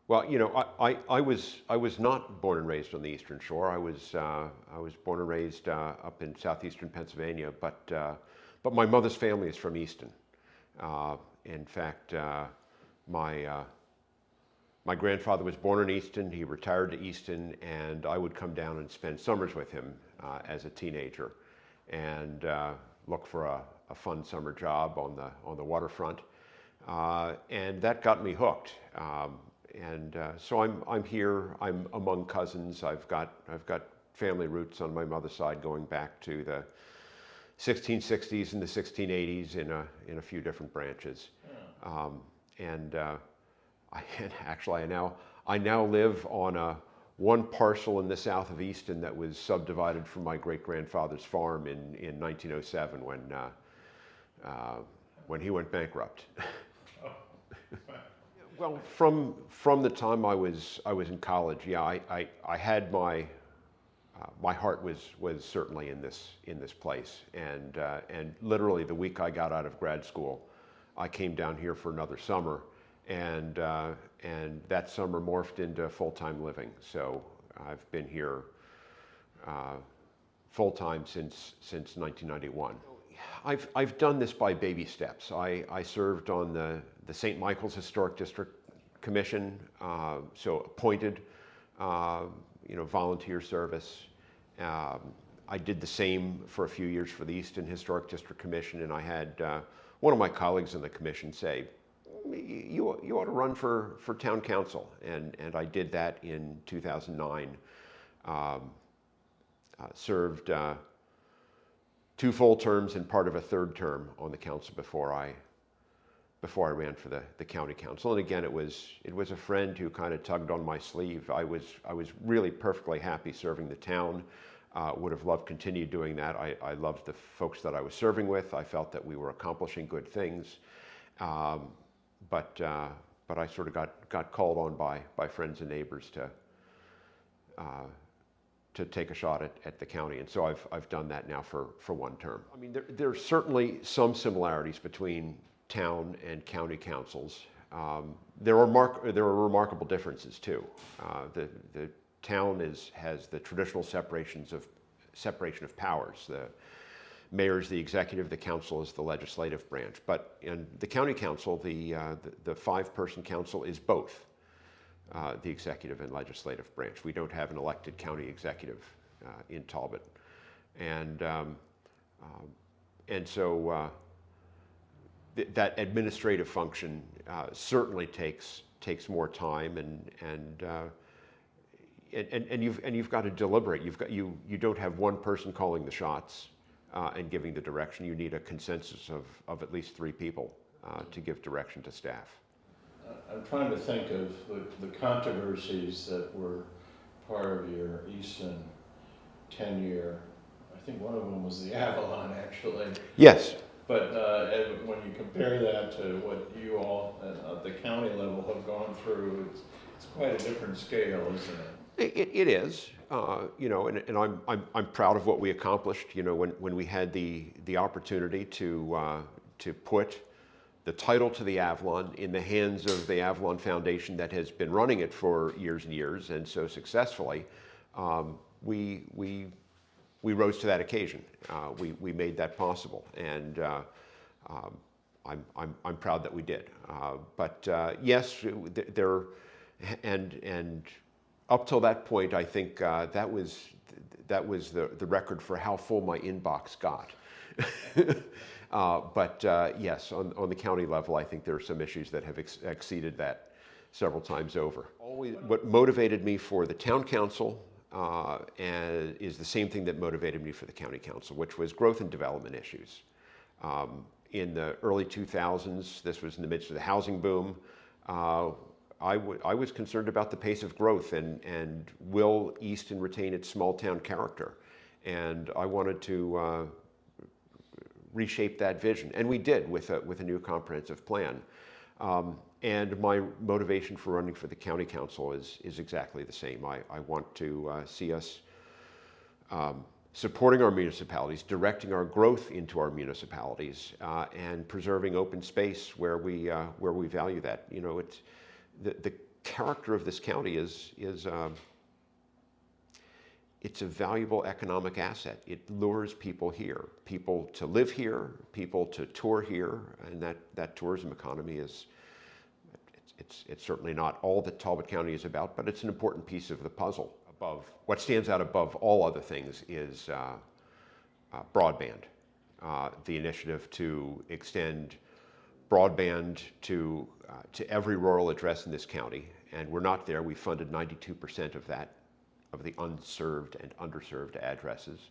Well, you know, I was not born and raised on the Eastern Shore. I was born and raised up in southeastern Pennsylvania, but my mother's family is from Easton. In fact, my my grandfather was born in Easton. He retired to Easton, and I would come down and spend summers with him as a teenager, and look for a fun summer job on the waterfront, and that got me hooked. So I'm here. I'm among cousins. I've got family roots on my mother's side going back to the 1660s and the 1680s in a few different branches. And actually, I now live on one parcel in the south of Easton that was subdivided from my great grandfather's farm in 1907 when he went bankrupt. Well, from the time I was in college, yeah, I had my heart was certainly in this place, and literally the week I got out of grad school, I came down here for another summer, and that summer morphed into full-time living. So I've been here full-time since 1991. I've done this by baby steps. I served on the St. Michael's Historic District Commission, so appointed, volunteer service. I did the same for a few years for the Easton Historic District Commission, and I had one of my colleagues on the commission say, you ought to run for town council, and I did that in 2009. Served 2 full terms and part of a 3rd term on the council before I ran for the county council. And again, it was a friend who kind of tugged on my sleeve. I was really perfectly happy serving the town. Would have loved to continue doing that. I loved the folks that I was serving with. I felt that we were accomplishing good things. But I sort of got called on by friends and neighbors to take a shot at the county, and so I've done that now for 1 term. I mean, there's certainly some similarities between town and county councils. There are remarkable differences too. The town has the traditional separation of powers. The mayor is the executive, the council is the legislative branch. But in the county council, the 5-person council is both the executive and legislative branch. We don't have an elected county executive in Talbot, and so that administrative function certainly takes more time, and you've got to deliberate. You don't have one person calling the shots and giving the direction. You need a consensus of at least 3 people to give direction to staff. I'm trying to think of the controversies that were part of your Easton tenure. I think one of them was the Avalon, actually. Yes. But when you compare that to what you all at the county level have gone through, it's quite a different scale, isn't it? It is, and I'm proud of what we accomplished. When we had the opportunity to put the title to the Avalon in the hands of the Avalon Foundation that has been running it for years and years, and so successfully, we rose to that occasion. We made that possible, and I'm proud that we did. But yes, and up till that point, I think that was the record for how full my inbox got. But yes, on the county level, I think there are some issues that have exceeded that several times over. What motivated me for the town council and is the same thing that motivated me for the county council, which was growth and development issues. In the early 2000s, this was in the midst of the housing boom, I was concerned about the pace of growth and will Easton retain its small town character? And I wanted to reshape that vision, and we did with a new comprehensive plan. And my motivation for running for the county council is exactly the same. I want to see us supporting our municipalities, directing our growth into our municipalities, and preserving open space where we value that. It's the character of this county is it's a valuable economic asset. It lures people here, people to live here, people to tour here, and that tourism economy is, it's certainly not all that Talbot County is about, but it's an important piece of the puzzle. What stands out above all other things is broadband. The initiative to extend broadband to every rural address in this county, and we're not there. We funded 92% of that, of the unserved and underserved addresses.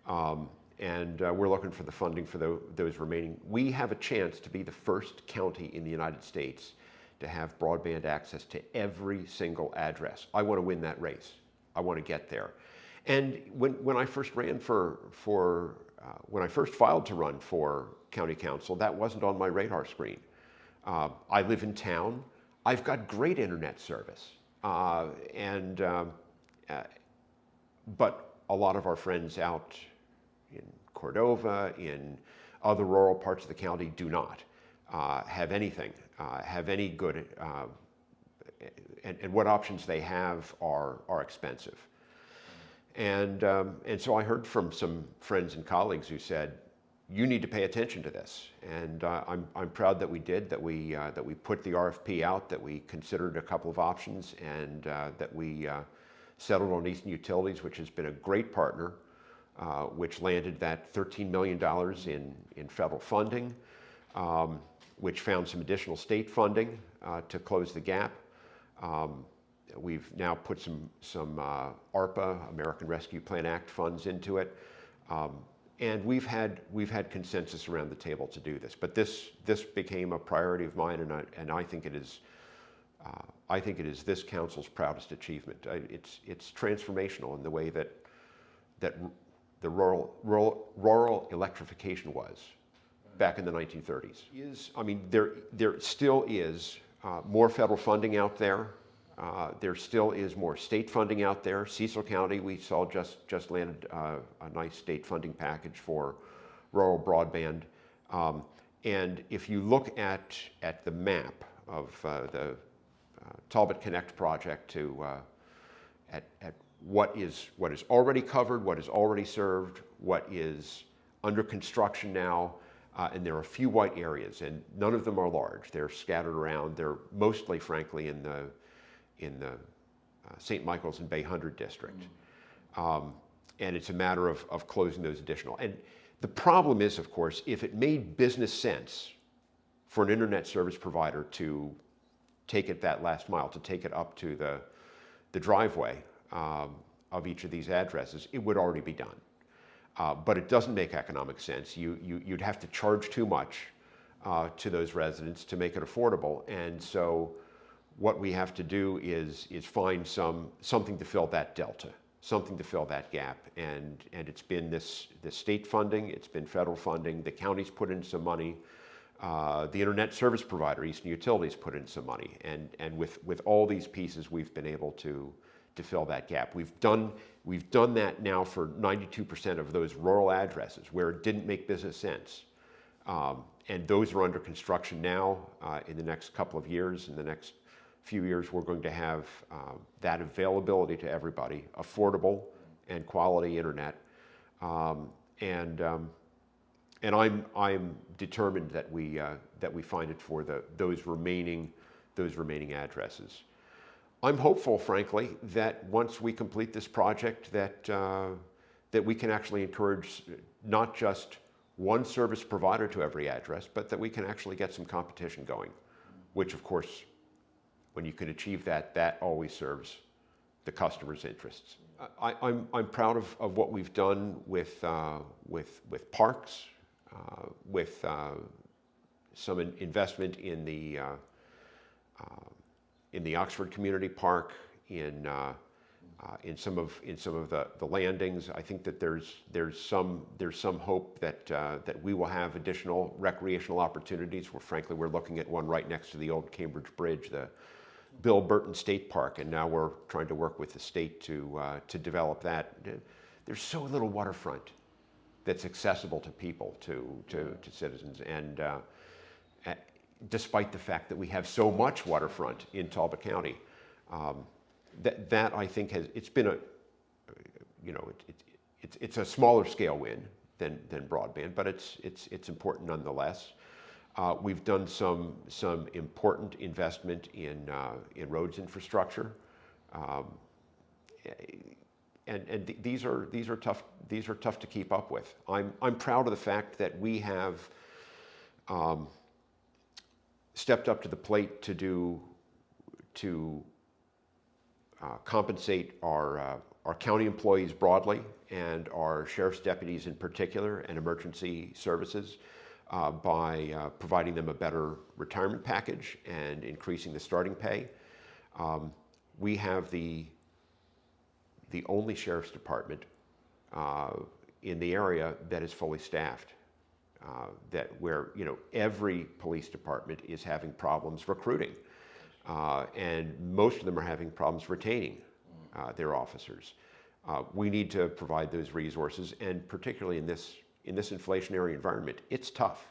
And we're looking for the funding for those remaining. We have a chance to be the first county in the United States to have broadband access to every single address. I want to win that race. I want to get there. And when I first ran when I first filed to run for county council, that wasn't on my radar screen. I live in town. I've got great internet service. But a lot of our friends out in Cordova, in other rural parts of the county do not have anything, have any good, and what options they have are expensive. And so I heard from some friends and colleagues who said, you need to pay attention to this. And I'm proud that we did, that we put the RFP out, that we considered a couple of options, and that we settled on Eastern Utilities, which has been a great partner, which landed that $13 million in federal funding, which found some additional state funding to close the gap. We've now put some ARPA, American Rescue Plan Act funds into it. And we've had consensus around the table to do this. But this became a priority of mine, and I think it is this council's proudest achievement. It's transformational in the way that the rural electrification was back in the 1930s. I mean, there still is more federal funding out there. There still is more state funding out there. Cecil County, we saw just landed a nice state funding package for rural broadband. And if you look at the map of the Talbot Connect project at what is already covered, what is already served, what is under construction now, and there are a few white areas, and none of them are large. They're scattered around. They're mostly, frankly, in the St. Michael's and Bay 100 district. And it's a matter of closing those additional. And the problem is, of course, if it made business sense for an internet service provider to take it that last mile, to take it up to the driveway of each of these addresses, it would already be done. But it doesn't make economic sense. You'd have to charge too much to those residents to make it affordable. And so what we have to do is find something to fill that delta, something to fill that gap. And it's been this state funding, it's been federal funding, the county's put in some money, the internet service provider, Eastern Utilities, put in some money. And with all these pieces, we've been able to fill that gap. We've done that now for 92% of those rural addresses where it didn't make business sense. And those are under construction now. In the next couple of years, in the next few years, we're going to have that availability to everybody, affordable and quality internet. And I'm determined that we find it for those remaining addresses. I'm hopeful, frankly, that once we complete this project, that we can actually encourage not just one service provider to every address, but that we can actually get some competition going, which, of course, when you can achieve that, that always serves the customer's interests. I'm proud of what we've done with parks, with some investment in the Oxford Community Park, in some of the landings. I think that there's some hope that we will have additional recreational opportunities. Frankly, we're looking at one right next to the old Cambridge Bridge, the Bill Burton State Park, and now we're trying to work with the state to develop that. There's so little waterfront that's accessible to people, to citizens, and despite the fact that we have so much waterfront in Talbot County. That I think it's been a, you know, it's a smaller scale win than broadband, but it's important nonetheless. We've done some important investment in roads infrastructure, and these are tough to keep up with. I'm proud of the fact that we have stepped up to the plate to compensate our county employees broadly and our sheriff's deputies in particular and emergency services by providing them a better retirement package and increasing the starting pay. We have the only sheriff's department in the area that is fully staffed. Where every police department is having problems recruiting, and most of them are having problems retaining their officers. We need to provide those resources, and particularly in this inflationary environment, it's tough.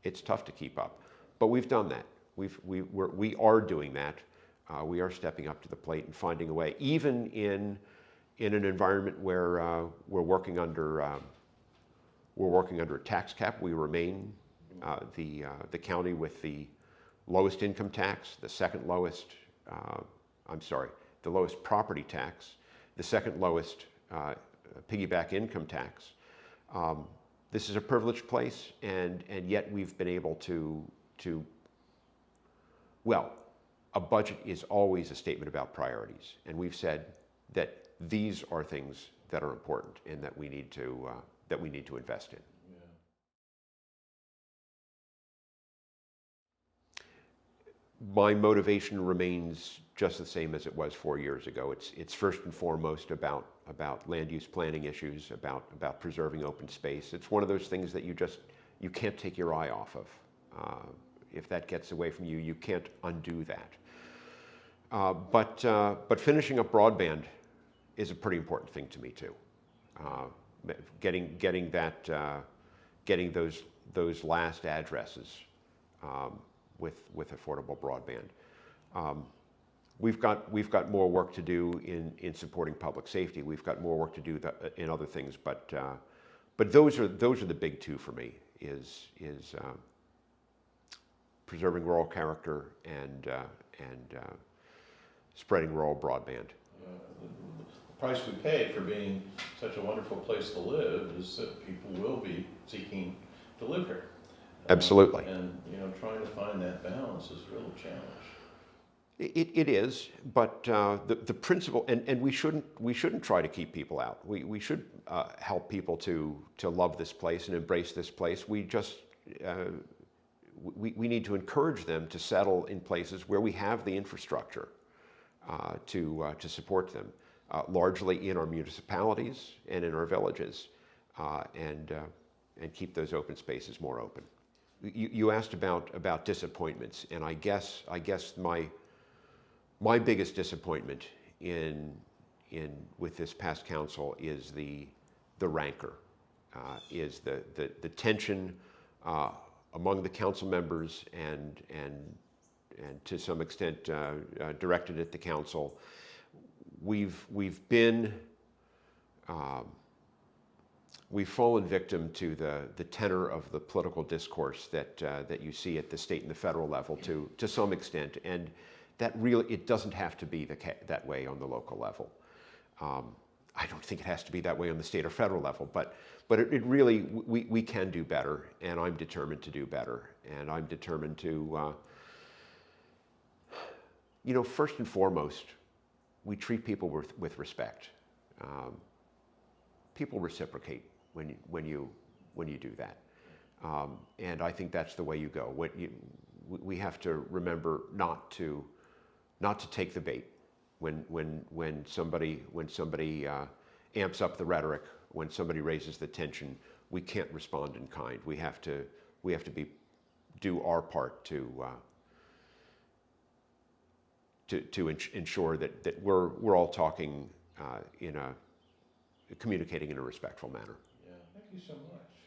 It's tough to keep up, but we've done that. We are doing that. We are stepping up to the plate and finding a way, even in an environment where we're working under a tax cap. We remain the county with the lowest income tax, the second lowest, the lowest property tax, the second lowest piggyback income tax. This is a privileged place, and yet we've been able to, well, a budget is always a statement about priorities, and we've said that these are things that are important and that we need to invest in. Yeah. My motivation remains just the same as it was 4 years ago. It's first and foremost about land use planning issues, about preserving open space. It's one of those things that you can't take your eye off of. If that gets away from you, you can't undo that. But finishing up broadband is a pretty important thing to me too. Getting those last addresses with affordable broadband. We've got more work to do in supporting public safety. We've got more work to do in other things, but those are the big two for me. Is preserving rural character and spreading rural broadband. The price we pay for being such a wonderful place to live is that people will be seeking to live here. Absolutely. And trying to find that balance is a real challenge. It is, but the principle, and we shouldn't try to keep people out. We should help people to love this place and embrace this place. We just we need to encourage them to settle in places where we have the infrastructure to support them, largely in our municipalities and in our villages, and keep those open spaces more open. You asked about disappointments, and I guess my biggest disappointment with this past council is the rancor, is the tension among the council members and to some extent directed at the council. We've fallen victim to the tenor of the political discourse that you see at the state and the federal level to some extent, and that really, it doesn't have to be that way on the local level. I don't think it has to be that way on the state or federal level, but it really, we can do better, and I'm determined to do better, and I'm determined to, first and foremost, we treat people with respect. People reciprocate when you do that, and I think that's the way you go. We have to remember not to take the bait when somebody amps up the rhetoric, when somebody raises the tension. We can't respond in kind. We have to do our part to ensure that we're all talking communicating in a respectful manner. Yeah, thank you so much.